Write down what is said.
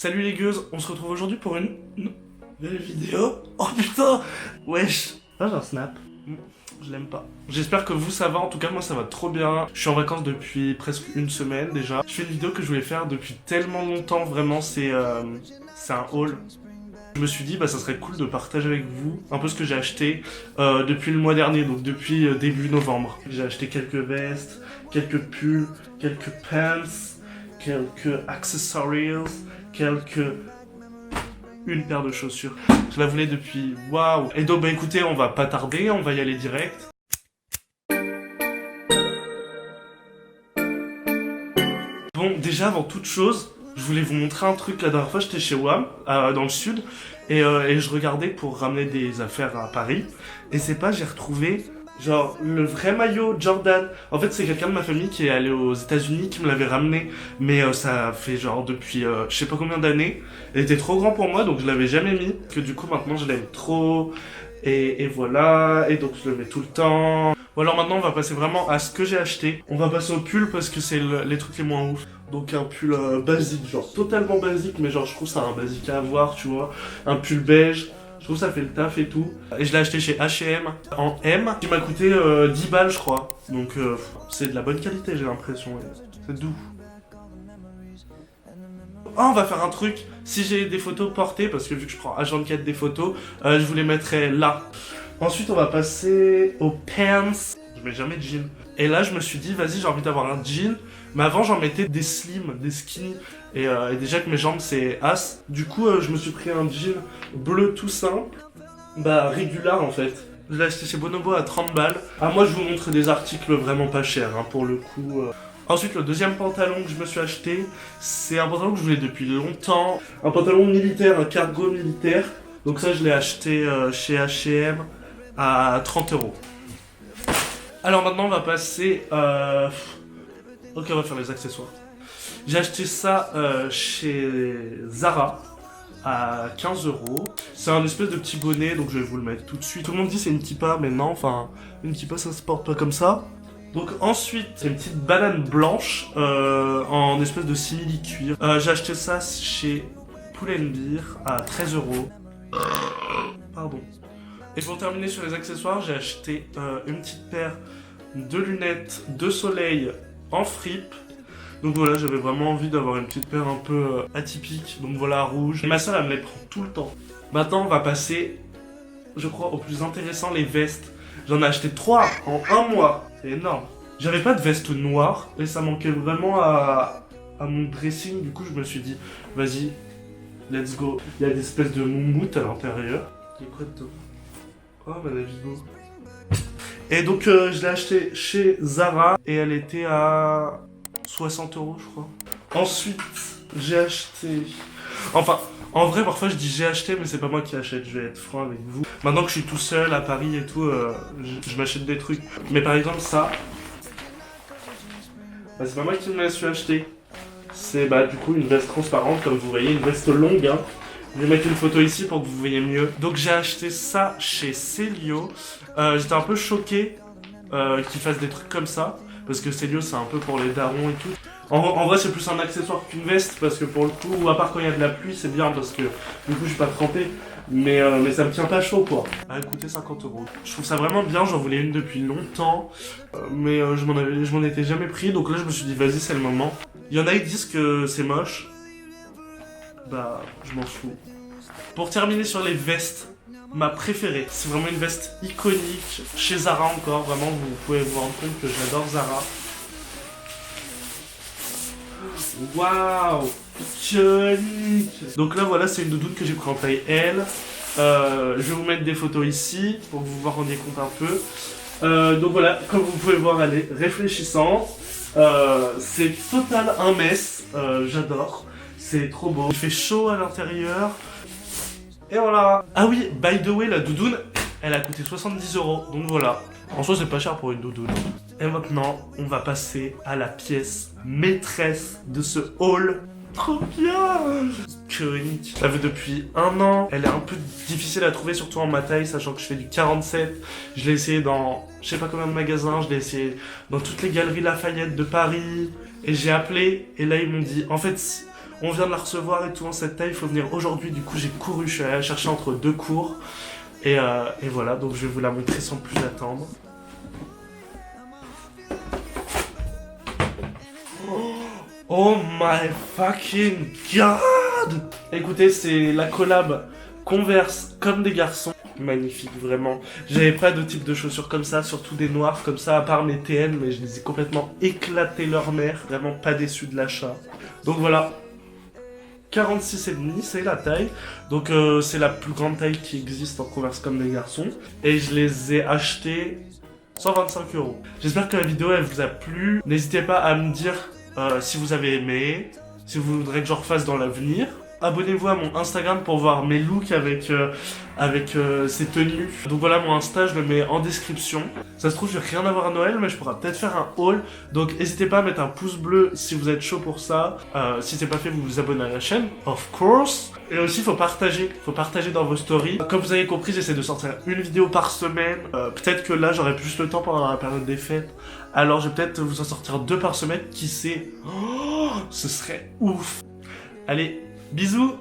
Salut les gueuses, on se retrouve aujourd'hui pour une nouvelle vidéo. Oh putain, wesh. Ah j'ai un snap, je l'aime pas. J'espère que vous ça va, en tout cas moi ça va trop bien. Je suis en vacances depuis presque une semaine déjà. Je fais une vidéo que je voulais faire depuis tellement longtemps, vraiment c'est un haul. Je me suis dit bah ça serait cool de partager avec vous un peu ce que j'ai acheté depuis le mois dernier, donc depuis début novembre. J'ai acheté quelques vestes, quelques pulls, quelques pants, quelques accessories, une paire de chaussures. Je la voulais depuis waouh. Et donc bah écoutez, on va pas tarder, on va y aller direct. Bon, déjà avant toute chose, je voulais vous montrer un truc. La dernière fois j'étais chez WAM, dans le sud, et je regardais pour ramener des affaires à Paris. Et c'est pas, j'ai retrouvé genre le vrai maillot Jordan. En fait c'est quelqu'un de ma famille qui est allé aux États-Unis qui me l'avait ramené, mais ça fait genre depuis je sais pas combien d'années. Il était trop grand pour moi donc je l'avais jamais mis. Que du coup maintenant je l'aime trop. Et voilà, et donc je le mets tout le temps. Bon alors maintenant on va passer vraiment à ce que j'ai acheté. On va passer au pull parce que c'est les trucs les moins ouf. Donc un pull basique, genre totalement basique, mais genre je trouve ça un basique à avoir, tu vois. Un pull beige, je trouve ça fait le taf et tout. Et je l'ai acheté chez H&M en M, qui m'a coûté 10 balles je crois. Donc c'est de la bonne qualité j'ai l'impression, c'est doux. Oh, on va faire un truc, si j'ai des photos portées, parce que vu que je prends H24 des photos, je vous les mettrai là. Ensuite on va passer aux pants. Je mets jamais de jean. Et là je me suis dit vas-y j'ai envie d'avoir un jean. Mais avant j'en mettais des slim, des skinny. Et déjà que mes jambes c'est as. Du coup je me suis pris un jean bleu tout simple. Bah régular en fait. Je l'ai acheté chez Bonobo à 30 balles. Ah moi je vous montre des articles vraiment pas chers hein, pour le coup. Ensuite le deuxième pantalon que je me suis acheté, c'est un pantalon que je voulais depuis longtemps. Un pantalon militaire, un cargo militaire. Donc ça je l'ai acheté chez H&M à 30 €. Alors maintenant on va passer... Ok on va faire les accessoires. J'ai acheté ça chez Zara à 15 €. C'est un espèce de petit bonnet donc je vais vous le mettre tout de suite. Tout le monde dit c'est une kippa mais non, enfin une kippa ça se porte pas comme ça. Donc ensuite c'est une petite banane blanche en espèce de simili cuir. J'ai acheté ça chez Pull&Bear à 13 €. Pardon. Et pour terminer sur les accessoires, j'ai acheté une petite paire de lunettes de soleil en fripe. Donc voilà, j'avais vraiment envie d'avoir une petite paire un peu atypique. Donc voilà, rouge. Et ma soeur, elle me les prend tout le temps. Maintenant, on va passer, je crois, au plus intéressant, les vestes. J'en ai acheté 3 en un mois. C'est énorme. J'avais pas de veste noire et ça manquait vraiment à mon dressing. Du coup, je me suis dit, vas-y, let's go. Il y a des espèces de moumoutes à l'intérieur. Il y a quoi dedans? Oh, Madame Vigo. Et donc, je l'ai acheté chez Zara et elle était à 60 € je crois. Ensuite, j'ai acheté... Enfin, en vrai, parfois je dis j'ai acheté, mais c'est pas moi qui achète, je vais être franc avec vous. Maintenant que je suis tout seul à Paris et tout, je m'achète des trucs. Mais par exemple, ça... Bah, c'est pas moi qui me l'ai su acheter. C'est bah du coup une veste transparente, comme vous voyez, une veste longue, hein. Je vais mettre une photo ici pour que vous voyez mieux. Donc j'ai acheté ça chez Célio. J'étais un peu choqué qu'ils fassent des trucs comme ça. Parce que Célio c'est un peu pour les darons et tout. En vrai c'est plus un accessoire qu'une veste. Parce que pour le coup, à part quand il y a de la pluie, c'est bien. Parce que du coup je suis pas trempé. Mais ça me tient pas chaud quoi. Ah écoutez 50 €. Je trouve ça vraiment bien, j'en voulais une depuis longtemps. Mais je m'en étais jamais pris. Donc là je me suis dit vas-y c'est le moment. Il y en a qui disent que c'est moche. Bah, je m'en fous. Pour terminer sur les vestes, ma préférée, c'est vraiment une veste iconique, chez Zara encore, vraiment, vous pouvez vous rendre compte que j'adore Zara. Waouh, iconique. Donc là, voilà, c'est une doudoune que j'ai pris en taille L. Je vais vous mettre des photos ici, pour que vous vous rendiez compte un peu. Donc voilà, comme vous pouvez voir, elle est réfléchissante. C'est total un mess, j'adore. C'est trop beau. Il fait chaud à l'intérieur. Et voilà. Ah oui, by the way, la doudoune, elle a coûté 70 €. Donc voilà. En soi, c'est pas cher pour une doudoune. Et maintenant, on va passer à la pièce maîtresse de ce haul. Trop bien. Iconique. Je l'avais depuis un an. Elle est un peu difficile à trouver, surtout en ma taille, sachant que je fais du 47. Je l'ai essayé dans je sais pas combien de magasins. Je l'ai essayé dans toutes les galeries Lafayette de Paris. Et j'ai appelé. Et là, ils m'ont dit, en fait, On vient de la recevoir et tout en cette taille, il faut venir aujourd'hui. Du coup, j'ai couru, je suis allé la chercher entre 2 cours. Et voilà, donc je vais vous la montrer sans plus attendre. Oh my fucking god! Écoutez, c'est la collab Converse comme des garçons. Magnifique, vraiment. J'avais pas de type de chaussures comme ça, surtout des noirs comme ça, à part mes TN, mais je les ai complètement éclaté leur mère. Vraiment pas déçu de l'achat. Donc voilà. 46,5, c'est la taille. Donc c'est la plus grande taille qui existe en Converse comme des garçons. Et je les ai achetés 125 €. J'espère que la vidéo elle vous a plu. N'hésitez pas à me dire si vous avez aimé, si vous voudrez que j'en refasse dans l'avenir. Abonnez-vous à mon Instagram pour voir mes looks avec ces tenues. Donc voilà, mon Insta, je le mets en description. Ça se trouve, je vais rien avoir à Noël, mais je pourrais peut-être faire un haul. Donc n'hésitez pas à mettre un pouce bleu si vous êtes chaud pour ça. Si c'est pas fait, vous vous abonnez à la chaîne, of course. Et aussi, faut partager dans vos stories. Comme vous avez compris, j'essaie de sortir une vidéo par semaine. Peut-être que là, j'aurai plus le temps pendant la période des fêtes. Alors, je vais peut-être vous en sortir 2 par semaine. Qui sait? Oh, ce serait ouf. Allez, bisous!